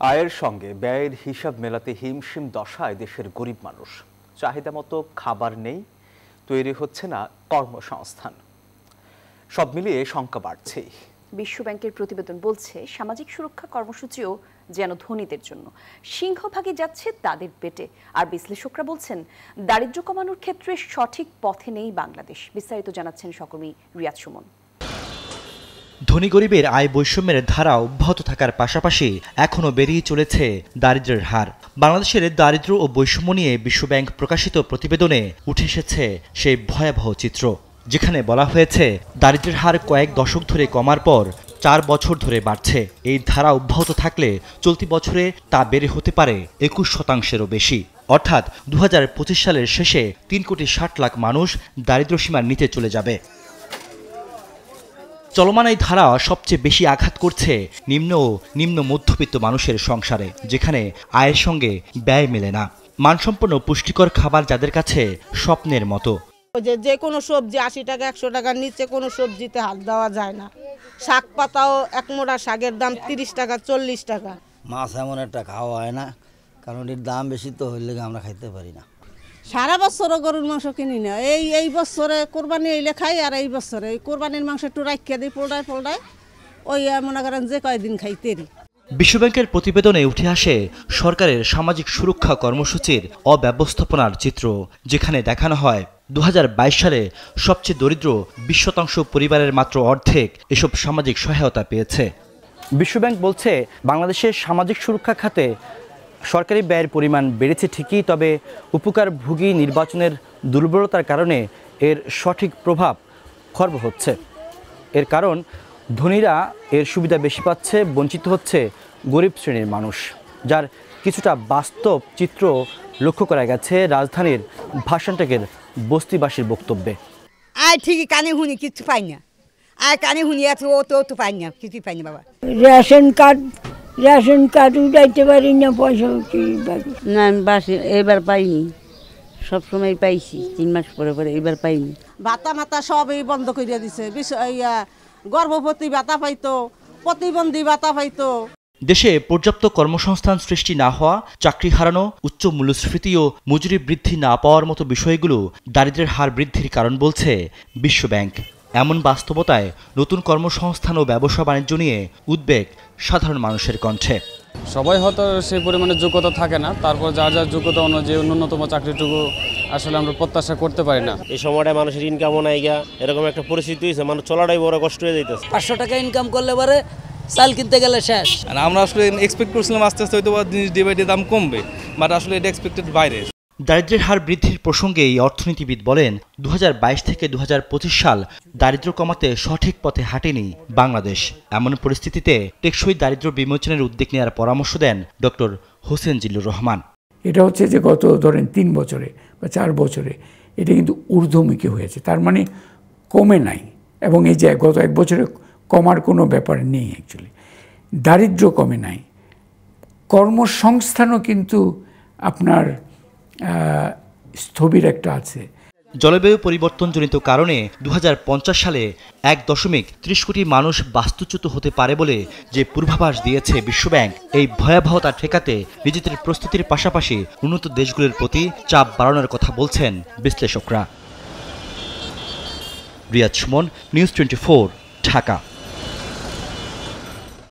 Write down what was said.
আয়ের সঙ্গে ব্যয়ের হিসাব মেলাতে হিমশিম দশায় দেশের গরিব মানুষ। চাহিদা মতো খাবার নেই, তৈরি হচ্ছে না কর্মসংস্থান। সব মিলিয়ে শঙ্কা বাড়ছেই। বিশ্বব্যাংকের প্রতিবেদন বলছে, সামাজিক সুরক্ষা কর্মসূচিও যেন ধনীদের জন্য, সিংহভাগই যাচ্ছে তাদের পেটে। আর বিশ্লেষকরা বলছেন, দারিদ্র্য কমানোর ক্ষেত্রে সঠিক পথে নেই বাংলাদেশ। বিস্তারিত জানাচ্ছেন সহকর্মী রিয়াদ সুমন। ধনী গরিবের আয় বৈষম্যের ধারা অব্যাহত থাকার পাশাপাশি এখনও বেড়েই চলেছে দারিদ্র্যের হার। বাংলাদেশের দারিদ্র্য ও বৈষম্য নিয়ে বিশ্বব্যাংক প্রকাশিত প্রতিবেদনে উঠে এসেছে সেই ভয়াবহ চিত্র, যেখানে বলা হয়েছে দারিদ্র্যের হার কয়েক দশক ধরে কমার পর 4 বছর ধরে বাড়ছে। এই ধারা অব্যাহত থাকলে চলতি বছরে তা বেড়ে হতে পারে 21%-এরও বেশি। অর্থাৎ 2025 সালের শেষে 3,60,00,000 মানুষ দারিদ্র্যসীমার নিচে চলে যাবে। চলমান এই ধারা সবচেয়ে বেশি আঘাত করছে নিম্ন ও নিম্ন মধ্যবিত্ত মানুষের সংসারে, যেখানে আয়ের সঙ্গে ব্যয় মেলে না। মানসম্পন্ন পুষ্টিকর খাবার যাদের কাছে স্বপ্নের মতো। যে কোনো সবজি 80 টাকা 100 টাকার নিচে কোনো সবজিতে হাত দেওয়া যায় না। শাক পাতাও এক মোড়া শাকের দাম 30 টাকা 40 টাকা। মাছ এমন একটা খাওয়া হয় না, কারণ এর দাম বেশি তো হইলে আমরা খাইতে পারি না। সারা বছরও গরুর মাংস কিনি না, এই বছরে কোরবানি এলে খাই, আর এই বছরে এই কোরবানির মাংস একটু রাখিয়ে দিই পোল্টায় ওই মনে করেন যে কয়দিন খাইতেরি। বিশ্বব্যাংকের প্রতিবেদনে উঠে আসে সরকারের সামাজিক সুরক্ষা কর্মসূচির অব্যবস্থাপনার চিত্র, যেখানে দেখানো হয় 2022 সালে সবচেয়ে দরিদ্র 20% পরিবারের মাত্র অর্ধেক এসব সামাজিক সহায়তা পেয়েছে। বিশ্বব্যাংক বলছে, বাংলাদেশের সামাজিক সুরক্ষা খাতে সরকারি ব্যয়ের পরিমাণ বেড়েছে ঠিকই, তবে উপকারভোগী নির্বাচনের দুর্বলতার কারণে এর সঠিক প্রভাব খর্ব হচ্ছে। এর কারণ, ধনীরা এর সুবিধা বেশি পাচ্ছে, বঞ্চিত হচ্ছে গরিব শ্রেণীর মানুষ, যার কিছুটা বাস্তব চিত্র লক্ষ্য করা গেছে রাজধানীর ভাসানটেকের বস্তিবাসীর বক্তব্যে। আয় ঠিকই কানে শুনি, কিছু পাই না। আয় কানে শুনি এত তো পাই না, কিছুই পাই না বাবা। রেশন কার্ড উঠাইতে পারি না, পয়সা না আমি বাসি এবার পাইনি, সবসময় পাইছি 3 মাস পরে পরে, এবার পাইনি। ভাতা সবই বন্ধ করে দিছে। গর্ভবতী ভাতা পাইতো, প্রতিবন্ধী ভাতা পাইতো। দেশে পর্যাপ্ত কর্মসংস্থান সৃষ্টি না হওয়া, চাকরি হারানো, উচ্চ মূল্যস্ফীতি ও মজুরি বৃদ্ধি না পাওয়ার মতো বিষয়গুলো দারিদ্র্যের হার বৃদ্ধির কারণ বলছে বিশ্বব্যাংক। এমন বাস্তবতায় নতুন কর্মসংস্থান ও ব্যবসা বাণিজ্য নিয়ে উদ্বেগ সাধারণ মানুষের কণ্ঠে। সবাই হয়তো সেই পরিমাণে যোগ্যতা থাকে না, তারপর যার যার যোগ্যতা অনুযায়ী ন্যূনতম চাকরিটুকু আসলে আমরা প্রত্যাশা করতে পারি না। এই সময়টা মানুষের ইনকামও নাই গা, এরকম একটা পরিস্থিতি হয়েছে, মানুষ চলাটাই বড় কষ্ট হয়ে যাইতেছে। 500 টাকা ইনকাম করলে পরে চাল কিনতে গেলে শেষ। আর আমরা আসলে এক্সপেক্ট করছিলাম আস্তে আস্তে হয়তো জিনিস ডে বাই ডে দাম কমবে, বাট আসলে এটা এক্সপেক্টেড বাইরে। দারিদ্র্যের হার বৃদ্ধির প্রসঙ্গে এই অর্থনীতিবিদ বলেন, 2022 থেকে 2025 সাল দারিদ্র্য কমাতে সঠিক পথে হাঁটেনি বাংলাদেশ। এমন পরিস্থিতিতে টেকসই দারিদ্র্য বিমোচনের উদ্যোগ নেওয়ার পরামর্শ দেন ডক্টর হোসেন জিল্লুর রহমান। এটা হচ্ছে যে গত ধরেন 3 বছরে বা 4 বছরে এটা কিন্তু ঊর্ধ্বমুখী হয়েছে, তার মানে কমে নাই। এবং এই যে গত 1 বছরে কমার কোনো ব্যাপার নেই, অ্যাকচুয়ালি দারিদ্র্য কমে নাই, কর্মসংস্থানও কিন্তু আপনার স্থবির একটা আছে। জলবায়ু পরিবর্তনজনিত কারণে 2050 সালে 1.30 কোটি মানুষ বাস্তুচ্যুত হতে পারে বলে যে পূর্বাভাস দিয়েছে বিশ্বব্যাংক, এই ভয়াবহতা ঠেকাতে নিজেদের প্রস্তুতির পাশাপাশি উন্নত দেশগুলোর প্রতি চাপ বাড়ানোর কথা বলছেন বিশ্লেষকরা। রিয়াদ সুমন, নিউজ 24, ঢাকা।